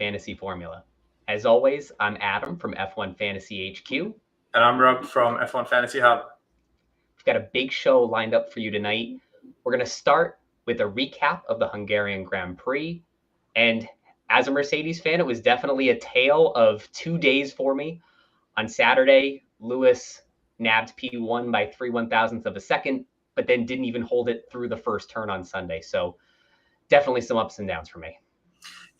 Fantasy Formula. As always, I'm Adam from F1 Fantasy HQ. And I'm Rob from F1 Fantasy Hub. We've got a big show lined up for you tonight. We're going to start with a recap of the Hungarian Grand Prix. And as a Mercedes fan, it was definitely a tale of 2 days for me. On Saturday, Lewis nabbed P1 by 3/1000ths of a second, but then didn't even hold it through the first turn on Sunday. So definitely some ups and downs for me.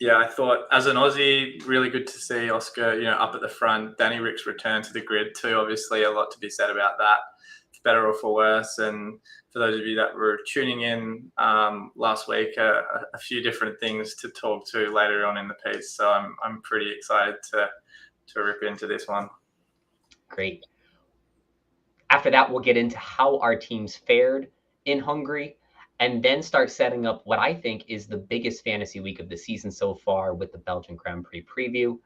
Yeah, I thought as an Aussie, really good to see Oscar, up at the front. Danny Rick's return to the grid too. Obviously, a lot to be said about that, for better or for worse. And for those of you that were tuning in last week, a few different things to talk to later on in the piece. So I'm pretty excited to rip into this one. Great. After that, we'll get into how our teams fared in Hungary, and then start setting up what I think is the biggest fantasy week of the season so far with the Belgian Grand Prix preview.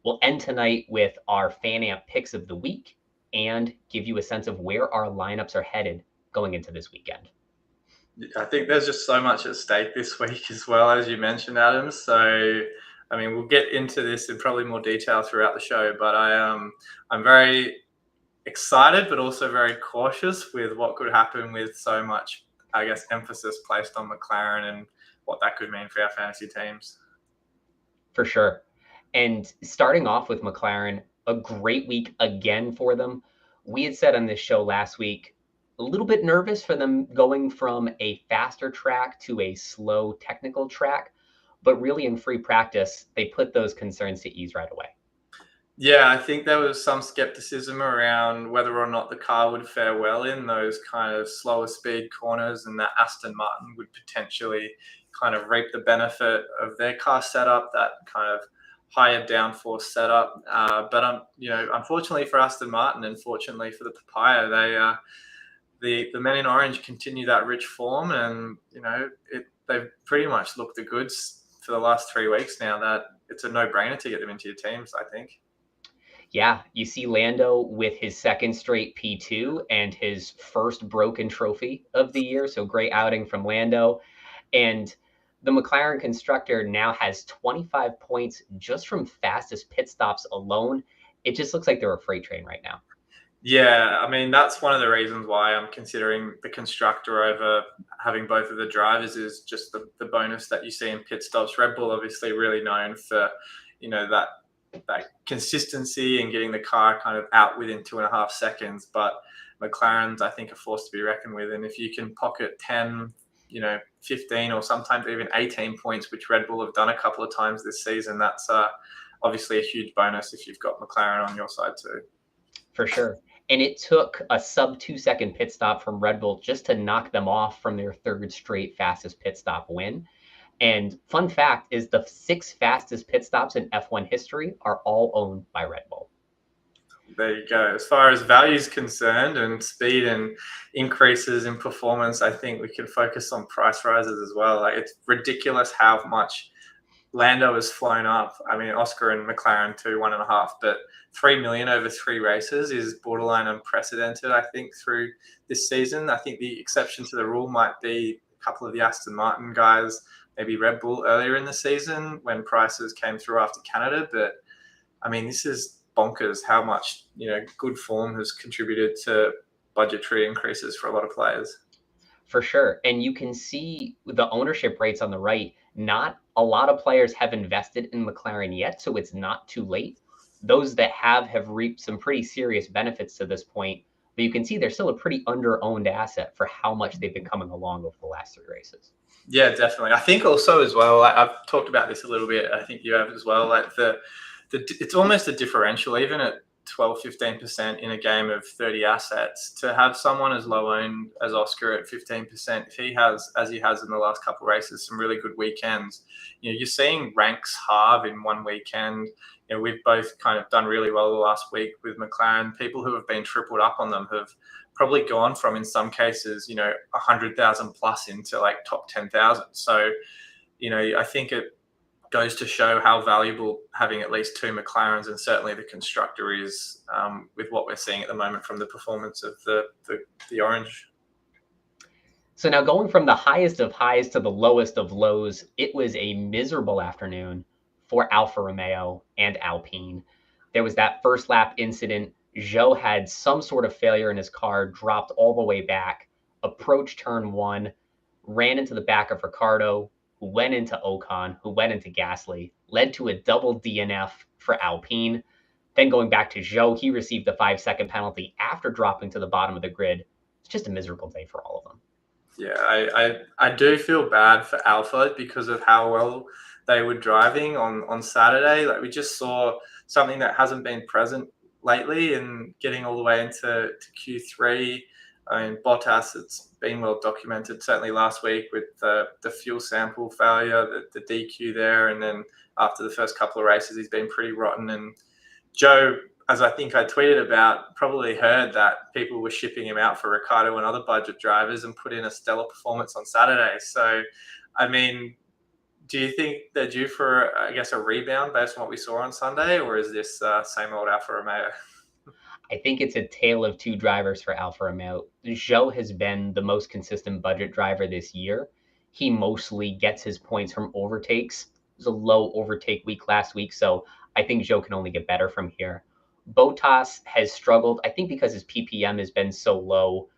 We'll end tonight with our FanAmp picks of the week and give you a sense of where our lineups are headed going into this weekend. I think there's just so much at stake this week as well, as you mentioned, Adam. So, we'll get into this in probably more detail throughout the show, but I'm very excited, but also very cautious with what could happen with so much, I guess, emphasis placed on McLaren and what that could mean for our fantasy teams. For sure. And starting off with McLaren, a great week again for them. We had said on this show last week, a little bit nervous for them going from a faster track to a slow technical track, but really in free practice, they put those concerns to ease right away. Yeah, I think there was some skepticism around whether or not the car would fare well in those kind of slower speed corners, and that Aston Martin would potentially kind of reap the benefit of their car setup, that kind of higher downforce setup. But unfortunately for Aston Martin, and fortunately for the Papaya, the men in orange continue that rich form, and they've pretty much looked the goods for the last 3 weeks now. That it's a no-brainer to get them into your teams, I think. Yeah, you see Lando with his second straight P2 and his first broken trophy of the year. So great outing from Lando. And the McLaren constructor now has 25 points just from fastest pit stops alone. It just looks like they're a freight train right now. Yeah, that's one of the reasons why I'm considering the constructor over having both of the drivers, is just the bonus that you see in pit stops. Red Bull obviously really known for, that consistency and getting the car kind of out within 2.5 seconds. But McLaren's, I think, a force to be reckoned with. And if you can pocket 10, 15 or sometimes even 18 points, which Red Bull have done a couple of times this season, that's obviously a huge bonus if you've got McLaren on your side too. For sure. And it took a sub 2-second pit stop from Red Bull just to knock them off from their third straight fastest pit stop win. And fun fact is the 6 fastest pit stops in F1 history are all owned by Red Bull. There you go. As far as value is concerned and speed and increases in performance, I think we can focus on price rises as well. It's ridiculous how much Lando has flown up. Oscar and McLaren too, 1.5, but 3 million over 3 races is borderline unprecedented, I think, through this season. I think the exception to the rule might be a couple of the Aston Martin guys, maybe Red Bull earlier in the season when prices came through after Canada. But this is bonkers how much, good form has contributed to budgetary increases for a lot of players. For sure. And you can see the ownership rates on the right. Not a lot of players have invested in McLaren yet, so it's not too late. Those that have reaped some pretty serious benefits to this point. But you can see they're still a pretty under-owned asset for how much they've been coming along over the last 3 races. Yeah, definitely. I think also as well, I've talked about this a little bit, I think you have as well, it's almost a differential, even at 12-15% in a game of 30 assets, to have someone as low owned as Oscar at 15%. If he has, as he has in the last couple of races, some really good weekends, you're seeing ranks halve in one weekend. We've both kind of done really well the last week with McLaren. People who have been tripled up on them have probably gone from, in some cases, 100,000 plus into like top 10,000. So, I think it goes to show how valuable having at least 2 McLarens, and certainly the constructor, is with what we're seeing at the moment from the performance of the orange. So now going from the highest of highs to the lowest of lows, it was a miserable afternoon for Alfa Romeo and Alpine. There was that first lap incident. Zhou had some sort of failure in his car, dropped all the way back, approached turn one, ran into the back of Ricciardo, who went into Ocon, who went into Gasly, led to a double DNF for Alpine. Then going back to Zhou, he received the 5-second penalty after dropping to the bottom of the grid. It's just a miserable day for all of them. Yeah, I do feel bad for Alpha because of how well they were driving on Saturday. Like, we just saw something that hasn't been present lately, and getting all the way into Q3. I mean, Bottas, it's been well documented, certainly last week with the fuel sample failure, the DQ there, and then after the first couple of races, he's been pretty rotten. And Joe, as I think I tweeted about, probably heard that people were shipping him out for Ricciardo and other budget drivers and put in a stellar performance on Saturday. So, I mean, do you think they're due for, I guess, a rebound based on what we saw on Sunday, or is this same old Alfa Romeo? I think it's a tale of two drivers for Alfa Romeo. Zhou has been the most consistent budget driver this year. He mostly gets his points from overtakes. It was a low overtake week last week, so I think Zhou can only get better from here. Bottas has struggled, I think, because his PPM has been so low.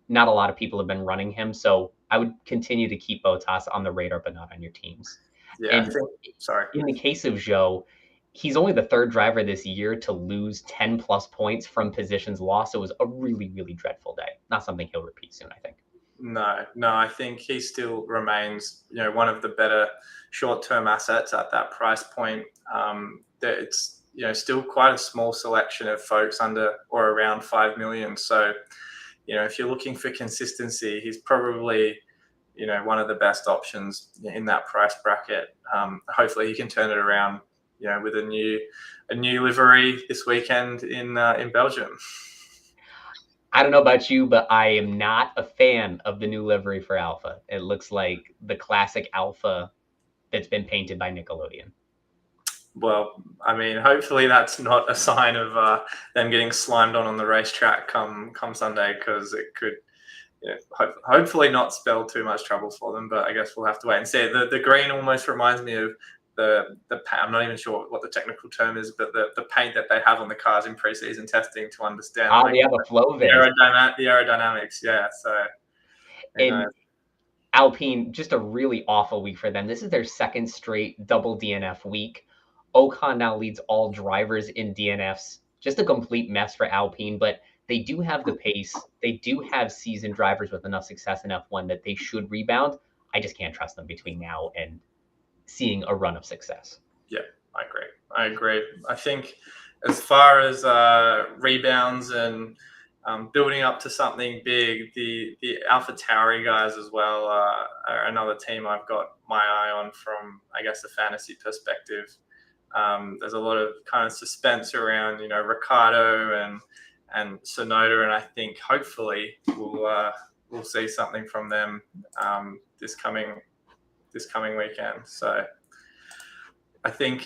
Not a lot of people have been running him, so I would continue to keep Bottas on the radar, but not on your teams. Yeah, And sorry. in the case of Zhou, he's only the third driver this year to lose 10 plus points from positions lost. It was a really, really dreadful day. Not something he'll repeat soon, I think. No, I think he still remains, one of the better short-term assets at that price point. It's still quite a small selection of folks under or around 5 million. So, if you're looking for consistency, he's probably one of the best options in that price bracket. Hopefully, he can turn it around, with a new livery this weekend in Belgium. I don't know about you, but I am not a fan of the new livery for Alpha. It looks like the classic Alpha that's been painted by Nickelodeon. Well, I mean, hopefully that's not a sign of them getting slimed on the racetrack come Sunday, because it could, hopefully not spell too much trouble for them. But I guess we'll have to wait and see. The green almost reminds me of the I'm not even sure what the technical term is, but the paint that they have on the cars in preseason testing to understand. They have a flow the aerodynamics. Yeah, so. And Alpine, just a really awful week for them. This is their second straight double DNF week. Ocon now leads all drivers in DNFs. Just a complete mess for Alpine, but they do have the pace. They do have seasoned drivers with enough success in F1 that they should rebound. I just can't trust them between now and seeing a run of success. Yeah, I agree. I think as far as rebounds and building up to something big, the Alpha Tauri guys as well are another team I've got my eye on from, I guess, the fantasy perspective. There's a lot of kind of suspense around, Ricciardo and Tsunoda, and I think hopefully we'll see something from them this coming weekend. So I think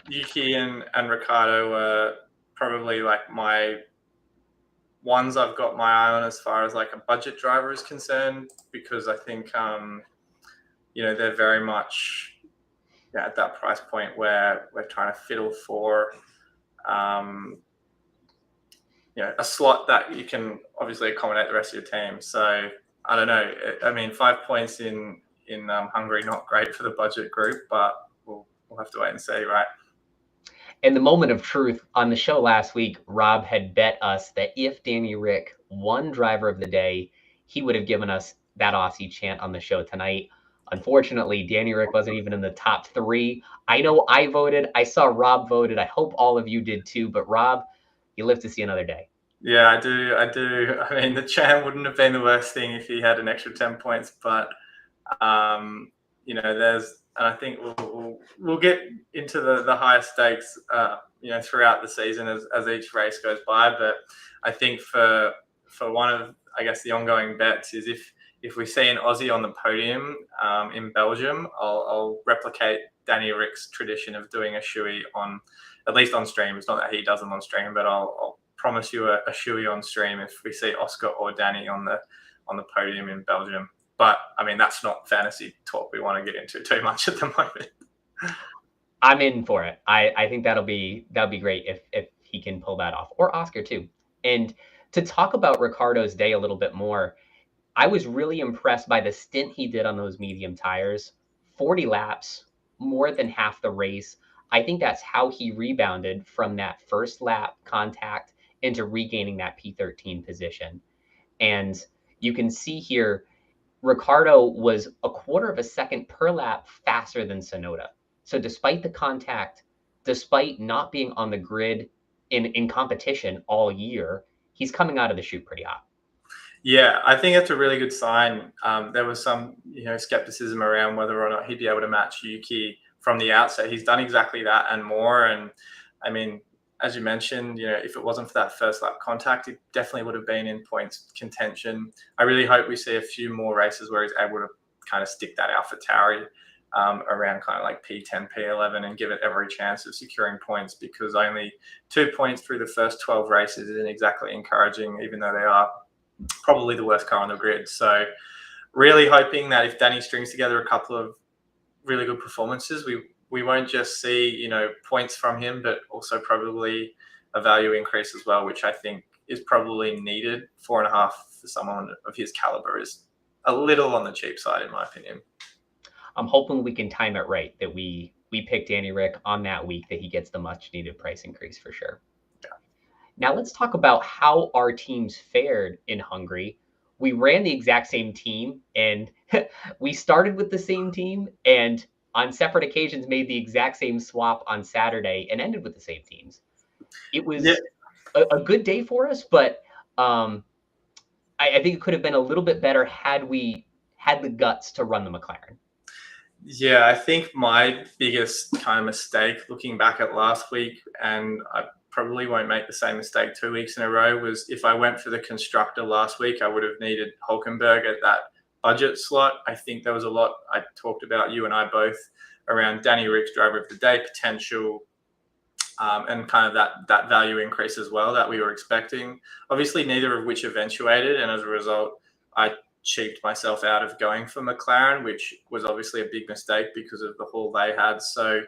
Yuki and Ricciardo were probably like my ones I've got my eye on as far as like a budget driver is concerned, because I think they're very much at that price point where we're trying to fiddle for a slot that you can obviously accommodate the rest of your team. So I don't know. I mean, 5 points in Hungary, not great for the budget group, but we'll have to wait and see, right? In the moment of truth, on the show last week, Rob had bet us that if Danny Rick won driver of the day, he would have given us that Aussie chant on the show tonight. Unfortunately, Danny Rick wasn't even in the top 3. I know I voted. I saw Rob voted. I hope all of you did too. But Rob, you live to see another day. Yeah, I do. I mean, the chant wouldn't have been the worst thing if he had an extra 10 points. But, and I think we'll get into the higher stakes, throughout the season as each race goes by. But I think for one of, I guess, the ongoing bets is if we see an Aussie on the podium in Belgium, I'll replicate Danny Rick's tradition of doing a shoey at least on stream. It's not that he does them on stream, but I'll promise you a shoey on stream if we see Oscar or Danny on the podium in Belgium. But I mean, that's not fantasy talk we want to get into too much at the moment. I'm in for it. I think that'll be great if he can pull that off, or Oscar too. And to talk about Ricardo's day a little bit more, I was really impressed by the stint he did on those medium tires. 40 laps, more than half the race. I think that's how he rebounded from that first lap contact into regaining that P13 position. And you can see here, Ricardo was a quarter of a second per lap faster than Tsunoda. So despite the contact, despite not being on the grid in competition all year, he's coming out of the chute pretty hot. Yeah, I think that's a really good sign. There was some, skepticism around whether or not he'd be able to match Yuki from the outset. He's done exactly that and more. And I mean, as you mentioned, if it wasn't for that first lap contact, he definitely would have been in points contention. I really hope we see a few more races where he's able to kind of stick that AlphaTauri around kind of like P10, P11 and give it every chance of securing points, because only 2 points through the first 12 races isn't exactly encouraging, even though they are probably the worst car on the grid. So really hoping that if Danny strings together a couple of really good performances, we won't just see, points from him, but also probably a value increase as well, which I think is probably needed. 4.5 for someone of his caliber is a little on the cheap side, in my opinion. I'm hoping we can time it right, that we pick Danny Rick on that week, that he gets the much needed price increase for sure. Yeah. Now let's talk about how our teams fared in Hungary. We ran the exact same team, and we started with the same team, and on separate occasions made the exact same swap on Saturday and ended with the same teams. It was a good day for us, but I think it could have been a little bit better had we had the guts to run the McLaren. Yeah, I think my biggest kind of mistake looking back at last week, and I probably won't make the same mistake 2 weeks in a row, was if I went for the constructor last week, I would have needed Hulkenberg at that budget slot. I think there was a lot I talked about, you and I both, around Danny Rick's driver of the day potential, and kind of that value increase as well that we were expecting. Obviously, neither of which eventuated, and as a result, I cheaped myself out of going for McLaren, which was obviously a big mistake because of the haul they had. So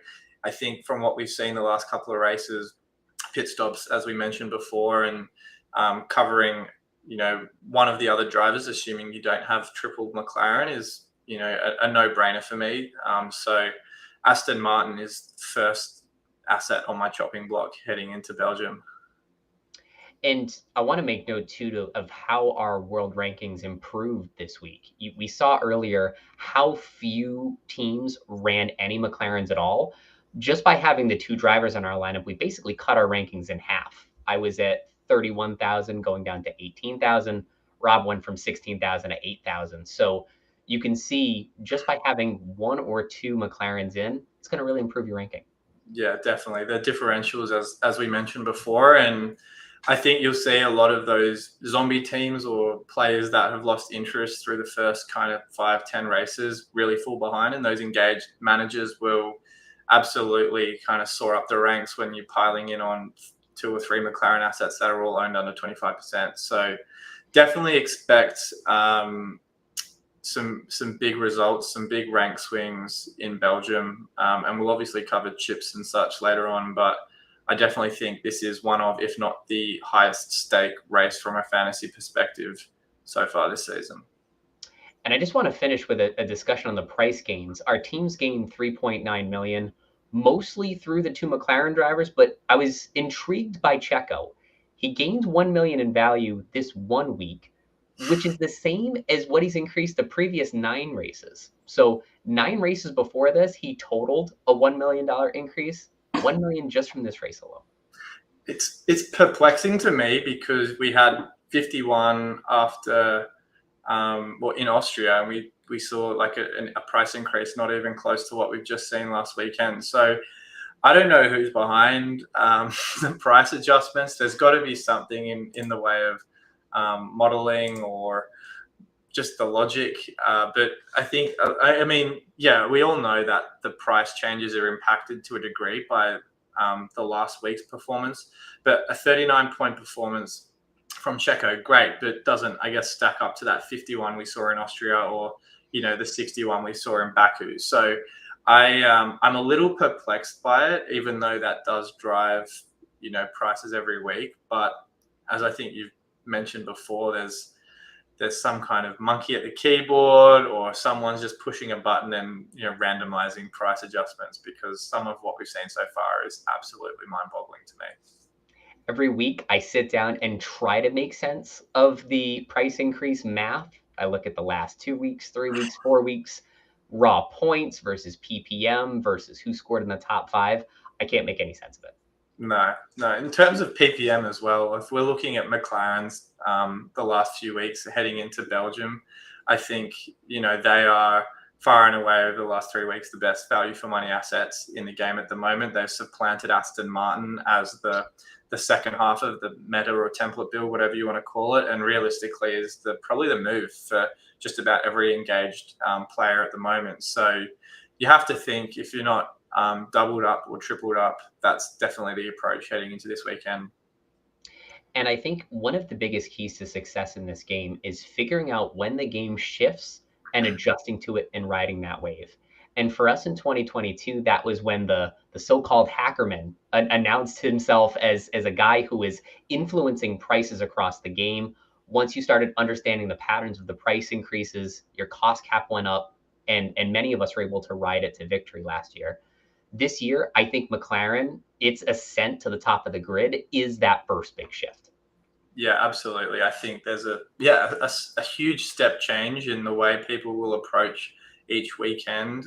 I think from what we've seen the last couple of races, pit stops, as we mentioned before, and covering, one of the other drivers, assuming you don't have triple McLaren, is, a no-brainer for me. So Aston Martin is first asset on my chopping block heading into Belgium. And I want to make note too of how our world rankings improved this week. We saw earlier how few teams ran any McLarens at all. Just by having the two drivers in our lineup, we basically cut our rankings in half. I was at 31,000 going down to 18,000. Rob went from 16,000 to 8,000. So you can see, just by having one or two McLarens in, it's going to really improve your ranking. Yeah, definitely. The differentials, as we mentioned before, and I think you'll see a lot of those zombie teams or players that have lost interest through the first kind of 5-10 races really fall behind, and those engaged managers will absolutely kind of soar up the ranks when you're piling in on 2 or 3 McLaren assets that are all owned under 25%. So definitely expect some big results, some big rank swings in Belgium, and we'll obviously cover chips and such later on, but I definitely think this is one of, if not the highest stake race from a fantasy perspective so far this season. And I just want to finish with a discussion on the price gains. Our teams gained 3.9 million, mostly through the 2 McLaren drivers, but I was intrigued by Checo. He gained 1 million in value this 1 week, which is the same as what he's increased the previous 9 races. So 9 races before this, he totaled a $1 million increase. 1 million just from this race alone. It's perplexing to me, because we had 51 after in Austria, and we saw like a price increase not even close to what we've just seen last weekend. So I don't know who's behind the price adjustments. There's got to be something in the way of modeling or just the logic, but I think, I mean, yeah, we all know that the price changes are impacted to a degree by the last week's performance, but a 39-point performance from Checo, great, but doesn't, I guess, stack up to that 51 we saw in Austria, or the 61 we saw in Baku. So I'm a little perplexed by it, even though that does drive prices every week. But as I think you've mentioned before, there's some kind of monkey at the keyboard, or someone's just pushing a button and randomizing price adjustments, because some of what we've seen so far is absolutely mind-boggling to me. Every week I sit down and try to make sense of the price increase math. I look at the last 2 weeks, 3 weeks, 4 weeks, raw points versus PPM versus who scored in the top 5. I can't make any sense of it. No. In terms of PPM as well, if we're looking at McLaren's the last few weeks heading into Belgium, I think they are far and away over the last 3 weeks the best value for money assets in the game at the moment. They've supplanted Aston Martin as the second half of the meta or template build, whatever you want to call it, and realistically is probably the move for just about every engaged player at the moment. So you have to think, if you're not doubled up or tripled up, that's definitely the approach heading into this weekend. And I think one of the biggest keys to success in this game is figuring out when the game shifts and adjusting to it and riding that wave. And for us in 2022, that was when the so-called hackerman announced himself as a guy who is influencing prices across the game. Once you started understanding the patterns of the price increases, your cost cap went up, and many of us were able to ride it to victory last year. This year, I think McLaren, its ascent to the top of the grid is that first big shift. Yeah, absolutely. I think there's a huge step change in the way people will approach each weekend,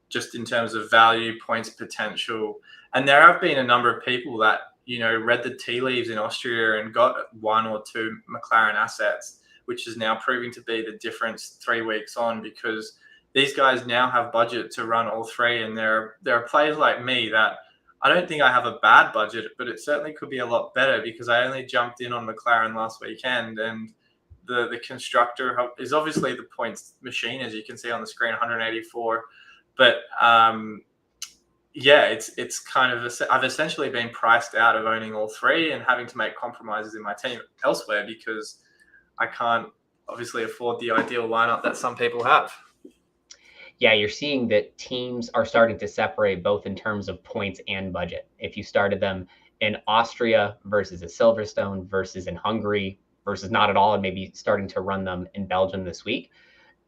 just in terms of value, points potential. And there have been a number of people that read the tea leaves in Austria and got 1 or 2 McLaren assets, which is now proving to be the difference 3 weeks on, because these guys now have budget to run all 3. And there are players like me that I don't think I have a bad budget, but it certainly could be a lot better, because I only jumped in on McLaren last weekend, and the constructor is obviously the points machine, as you can see on the screen, 184. But it's kind of I've essentially been priced out of owning all 3 and having to make compromises in my team elsewhere, because I can't obviously afford the ideal lineup that some people have. Yeah, you're seeing that teams are starting to separate both in terms of points and budget. If you started them in Austria versus a Silverstone versus in Hungary versus not at all, and maybe starting to run them in Belgium this week,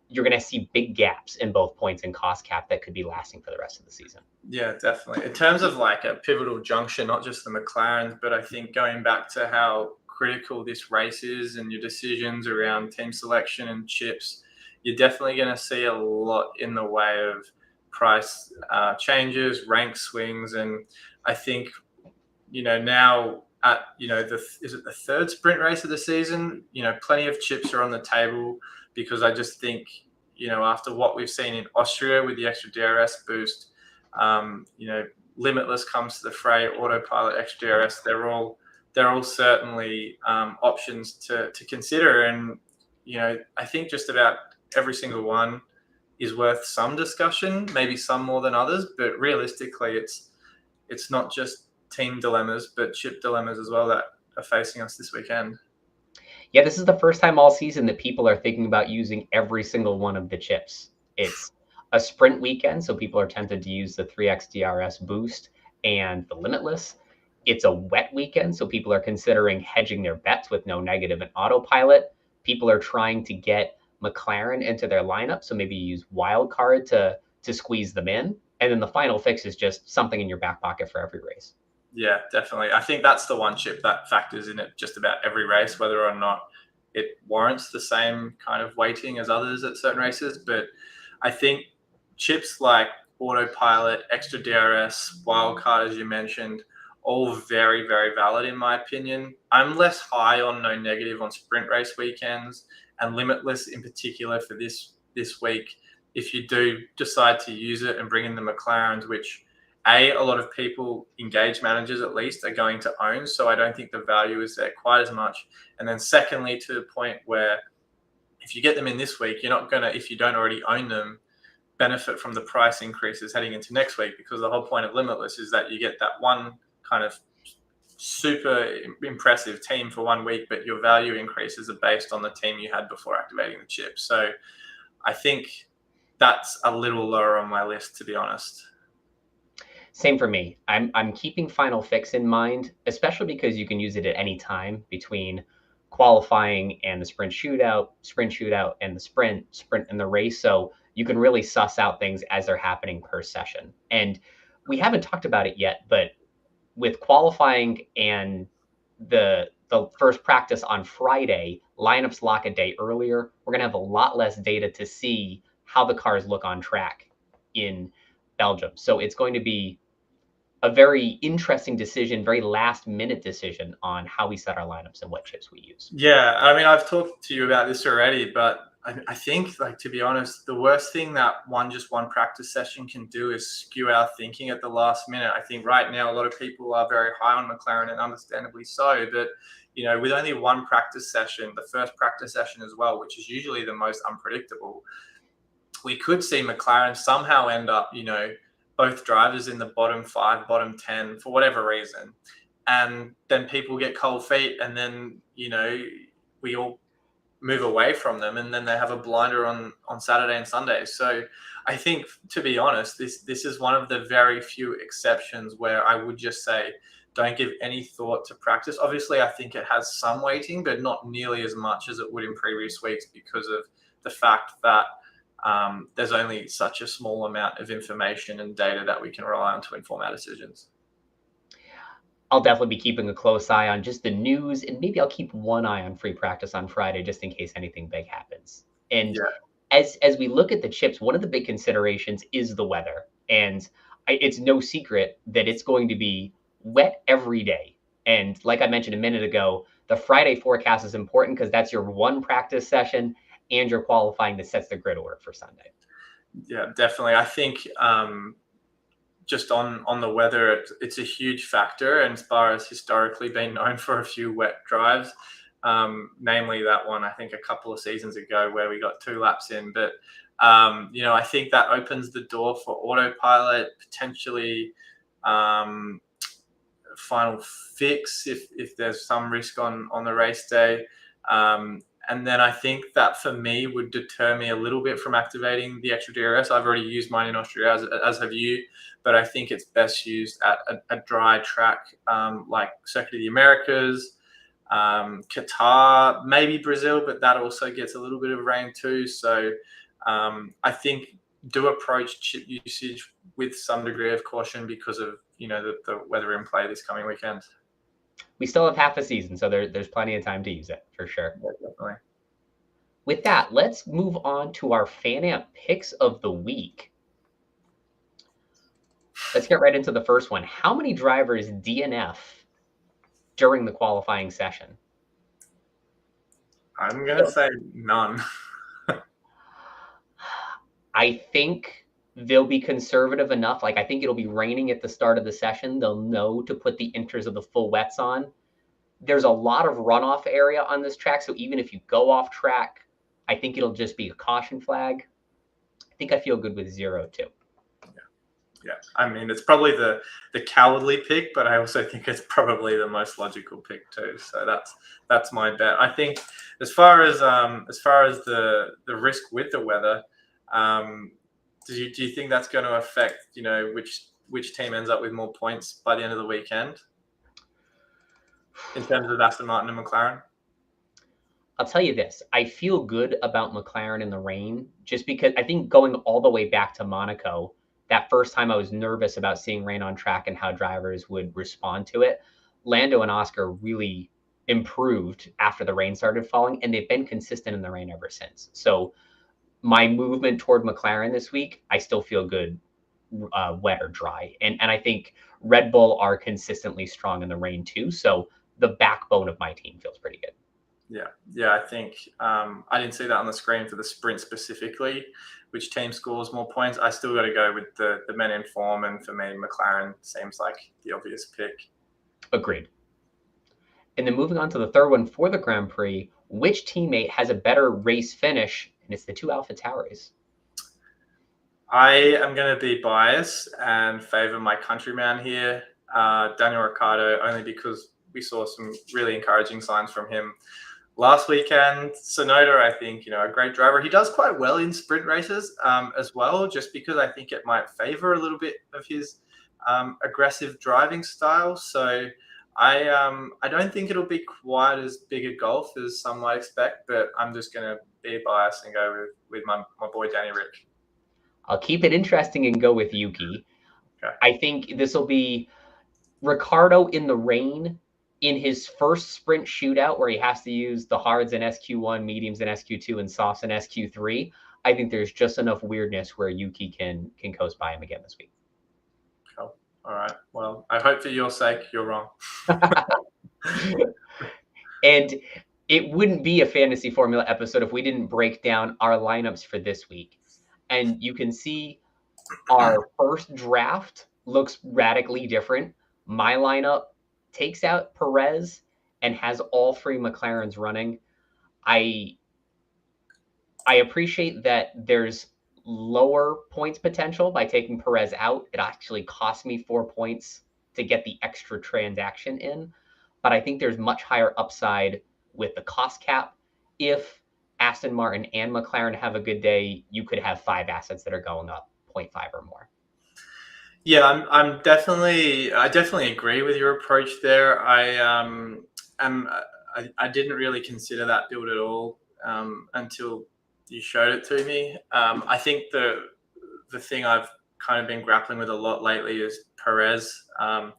you're going to see big gaps in both points and cost cap that could be lasting for the rest of the season. Yeah, definitely. In terms of like a pivotal junction, not just the McLarens, but I think going back to how critical this race is and your decisions around team selection and chips, you're definitely going to see a lot in the way of price changes, rank swings. And I think, now at, is it the 3rd sprint race of the season? Plenty of chips are on the table, because I just think, after what we've seen in Austria with the extra DRS boost, Limitless comes to the fray, Autopilot, extra DRS, they're all certainly options to consider. And, I think just about every single one is worth some discussion, maybe some more than others, but realistically it's not just team dilemmas, but chip dilemmas as well that are facing us this weekend. Yeah, this is the first time all season that people are thinking about using every single one of the chips. It's a sprint weekend, so people are tempted to use the 3x DRS boost and the Limitless. It's a wet weekend, so people are considering hedging their bets with no negative and Autopilot. People are trying to get McLaren into their lineup, so maybe you use wildcard to squeeze them in. And then the final fix is just something in your back pocket for every race. Yeah, definitely. I think that's the one chip that factors in it just about every race, whether or not it warrants the same kind of weighting as others at certain races. But I think chips like Autopilot, extra DRS, wildcard, as you mentioned, all very, very valid in my opinion. I'm less high on no negative on sprint race weekends, and Limitless in particular for this week. If you do decide to use it and bring in the McLarens, which a lot of people, engaged managers at least, are going to own, so I don't think the value is there quite as much. And then secondly, to the point where if you get them in this week, you're not going to, if you don't already own them, benefit from the price increases heading into next week, because the whole point of Limitless is that you get that one kind of super impressive team for 1 week, but your value increases are based on the team you had before activating the chip. So I think that's a little lower on my list, to be honest. Same for me. I'm keeping Final Fix in mind, especially because you can use it at any time between qualifying and the sprint shootout and the sprint and the race. So you can really suss out things as they're happening per session. And we haven't talked about it yet, but with qualifying and the first practice on Friday, lineups lock a day earlier. We're gonna have a lot less data to see how the cars look on track in Belgium. So it's going to be a very interesting decision, very last minute decision on how we set our lineups and what chips we use. Yeah, I mean, I've talked to you about this already, but I think, like, to be honest, the worst thing that one practice session can do is skew our thinking at the last minute. I think right now a lot of people are very high on McLaren, and understandably so. But with only one practice session, the first practice session as well, which is usually the most unpredictable, we could see McLaren somehow end up, both drivers in the bottom 5, bottom 10 for whatever reason. And then people get cold feet, and then, we all move away from them, and then they have a blinder on Saturday and Sunday. So I think, to be honest, this is one of the very few exceptions where I would just say, don't give any thought to practice. Obviously, I think it has some weighting, but not nearly as much as it would in previous weeks because of the fact that there's only such a small amount of information and data that we can rely on to inform our decisions. I'll definitely be keeping a close eye on just the news, and maybe I'll keep one eye on free practice on Friday just in case anything big happens. And as we look at the chips, one of the big considerations is the weather. And it's no secret that it's going to be wet every day. And like I mentioned a minute ago, the Friday forecast is important because that's your one practice session and your qualifying that sets the grid order for Sunday. Yeah, definitely. I think just on the weather, it's a huge factor, and Spa has historically been known for a few wet drives, namely that one I think a couple of seasons ago where we got 2 laps in. But I think that opens the door for autopilot, potentially final fix if there's some risk on the race day. And then I think that for me would deter me a little bit from activating the extra DRS. I've already used mine in Austria, as have you, but I think it's best used at a dry track like Circuit of the Americas, Qatar, maybe Brazil, but that also gets a little bit of rain too. So I think do approach chip usage with some degree of caution because of the weather in play this coming weekend. We still have half a season, so there's plenty of time to use it for sure. Yeah, definitely. With that, let's move on to our FanAmp picks of the week. Let's get right into the first one. How many drivers DNF during the qualifying session? I'm going to say none. I think they'll be conservative enough. Like, I think it'll be raining at the start of the session. They'll know to put the inters of the full wets on. There's a lot of runoff area on this track, so even if you go off track, I think it'll just be a caution flag. I think I feel good with 0 too. Yeah. I mean, it's probably the cowardly pick, but I also think it's probably the most logical pick too. So that's my bet. I think as far as the risk with the weather, do you think that's going to affect which team ends up with more points by the end of the weekend in terms of Aston Martin and McLaren? I'll tell you this. I feel good about McLaren in the rain just because I think going all the way back to Monaco, that first time I was nervous about seeing rain on track and how drivers would respond to it. Lando and Oscar really improved after the rain started falling, and they've been consistent in the rain ever since. So my movement toward McLaren this week, I still feel good, wet or dry. And I think Red Bull are consistently strong in the rain too. So the backbone of my team feels pretty good. Yeah. I think I didn't see that on the screen for the sprint specifically, which team scores more points. I still got to go with the men in form, and for me, McLaren seems like the obvious pick. Agreed. And then moving on to the third one for the Grand Prix, which teammate has a better race finish? And it's the 2 AlphaTauris. I am going to be biased and favor my countryman here, Daniel Ricciardo, only because we saw some really encouraging signs from him last weekend. Sonoda, I think, a great driver. He does quite well in sprint races as well, just because I think it might favor a little bit of his aggressive driving style. So I don't think it'll be quite as big a golf as some might expect, but I'm just going to be biased and go with my boy Danny Rick. I'll keep it interesting and go with Yuki. Okay. I think this will be Ricciardo in the rain in his first sprint shootout where he has to use the hards in SQ1, mediums in SQ2, and softs in SQ3. I think there's just enough weirdness where Yuki can coast by him again this week. Cool. All right. Well, I hope for your sake you're wrong. And it wouldn't be a fantasy formula episode if we didn't break down our lineups for this week. And you can see our first draft looks radically different. My lineup takes out Perez and has all three McLarens running. I appreciate that there's lower points potential by taking Perez out. It actually cost me 4 points to get the extra transaction in. But I think there's much higher upside with the cost cap. If Aston Martin and McLaren have a good day, you could have 5 assets that are going up 0.5 or more. Yeah, I definitely agree with your approach there. I didn't really consider that build at all until you showed it to me. I think the thing I've kind of been grappling with a lot lately is Perez. I'm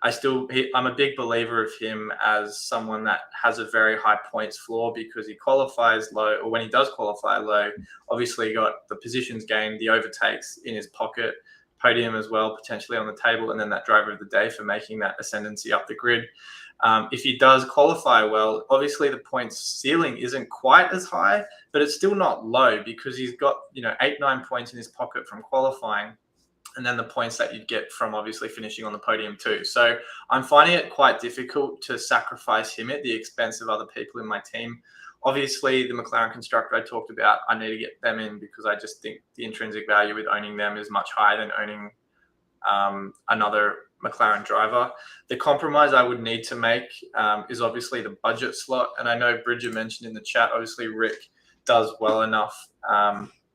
a big believer of him as someone that has a very high points floor because he qualifies low, or when he does qualify low, obviously got the positions gained, the overtakes in his pocket, podium as well, potentially on the table, and then that driver of the day for making that ascendancy up the grid. If he does qualify well, obviously the points ceiling isn't quite as high, but it's still not low because he's got 8-9 points in his pocket from qualifying, and then the points that you'd get from obviously finishing on the podium too. So I'm finding it quite difficult to sacrifice him at the expense of other people in my team. Obviously, the McLaren constructor I talked about, I need to get them in because I just think the intrinsic value with owning them is much higher than owning another McLaren driver. The compromise I would need to make is obviously the budget slot. And I know Bridger mentioned in the chat, obviously Rick does well enough.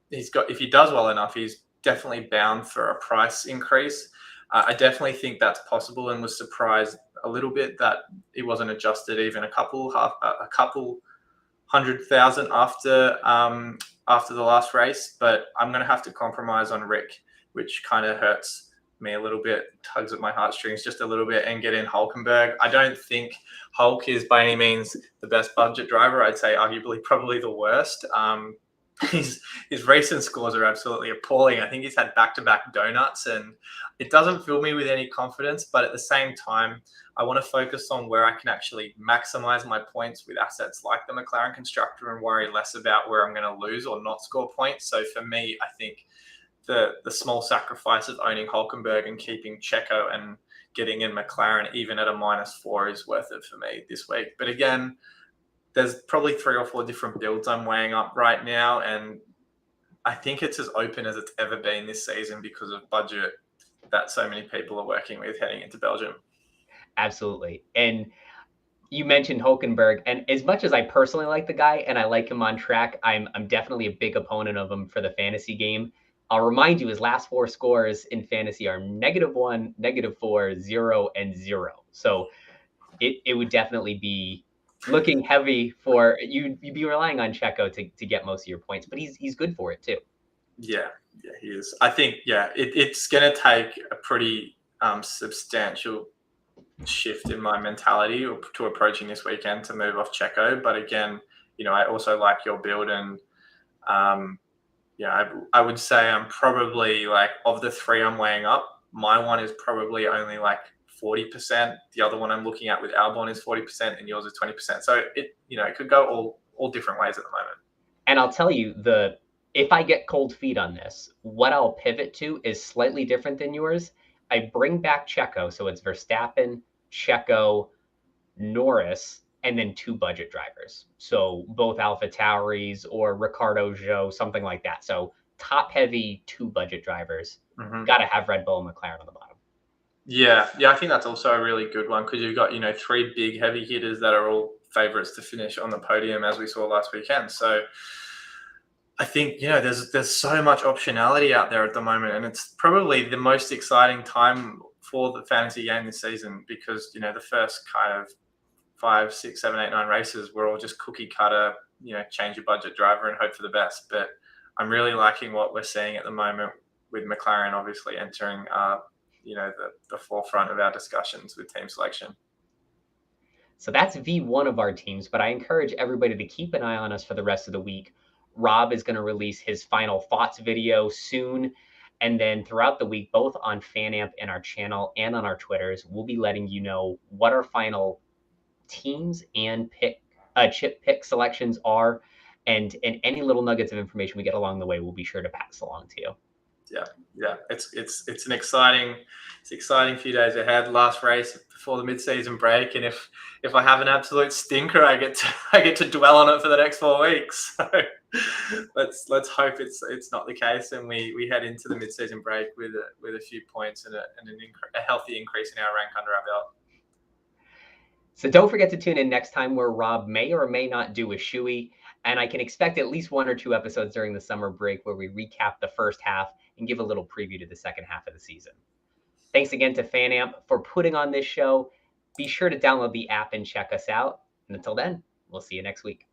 If he does well enough, he's definitely bound for a price increase. I definitely think that's possible and was surprised a little bit that it wasn't adjusted even a couple 100,000 after the last race. But I'm going to have to compromise on Rick, which kind of hurts me a little bit, tugs at my heartstrings just a little bit, and get in Hulkenberg. I don't think Hulk is by any means the best budget driver. I'd say arguably probably the worst. His recent scores are absolutely appalling. I think he's had back-to-back donuts, and it doesn't fill me with any confidence. But at the same time, I want to focus on where I can actually maximize my points with assets like the McLaren constructor and worry less about where I'm going to lose or not score points. So for me, I think the small sacrifice of owning Hulkenberg and keeping Checo and getting in McLaren even at a -4 is worth it for me this week. But again, there's probably 3 or 4 different builds I'm weighing up right now, and I think it's as open as it's ever been this season because of budget that so many people are working with heading into Belgium. Absolutely. And you mentioned Hulkenberg, and as much as I personally like the guy and I like him on track, I'm definitely a big opponent of him for the fantasy game. I'll remind you, his last 4 scores in fantasy are -1, -4, 0, and 0. So it would definitely be looking heavy for you'd be relying on Checo to get most of your points, but he's good for it too. Yeah, he is. I think it's going to take a pretty substantial shift in my mentality to approaching this weekend to move off Checo. But again, I also like your build, and I would say I'm probably of the 3 I'm weighing up, my one is probably only 40%. The other one I'm looking at with Albon is 40%, and yours is 20%. So it could go all different ways at the moment. And I'll tell you, if I get cold feet on this, what I'll pivot to is slightly different than yours. I bring back Checo, so it's Verstappen, Checo, Norris, and then 2 budget drivers. So both AlphaTauris or Ricardo Zhou, something like that. So top heavy 2 budget drivers. Mm-hmm. Got to have Red Bull and McLaren on the bottom. Yeah, I think that's also a really good one because you've got, 3 big heavy hitters that are all favourites to finish on the podium, as we saw last weekend. So I think, there's so much optionality out there at the moment, and it's probably the most exciting time for the fantasy game this season because, the first kind of 5, 6, 7, 8, 9 races were all just cookie cutter, change your budget driver and hope for the best. But I'm really liking what we're seeing at the moment with McLaren obviously entering the forefront of our discussions with team selection. So that's V1 of our teams, but I encourage everybody to keep an eye on us for the rest of the week. Rob is going to release his final thoughts video soon. And then throughout the week, both on FanAmp and our channel and on our Twitters, we'll be letting you know what our final teams and chip pick selections are. And any little nuggets of information we get along the way, we'll be sure to pass along to you. Yeah. It's an exciting few days ahead. Last race before the mid-season break, and if I have an absolute stinker, I get to dwell on it for the next 4 weeks. So let's hope it's not the case, and we head into the mid-season break with a few points and a healthy increase in our rank under our belt. So don't forget to tune in next time where Rob may or may not do a shoey. And I can expect at least 1 or 2 episodes during the summer break where we recap the first half and give a little preview to the second half of the season. Thanks again to FanAmp for putting on this show. Be sure to download the app and check us out. And until then, we'll see you next week.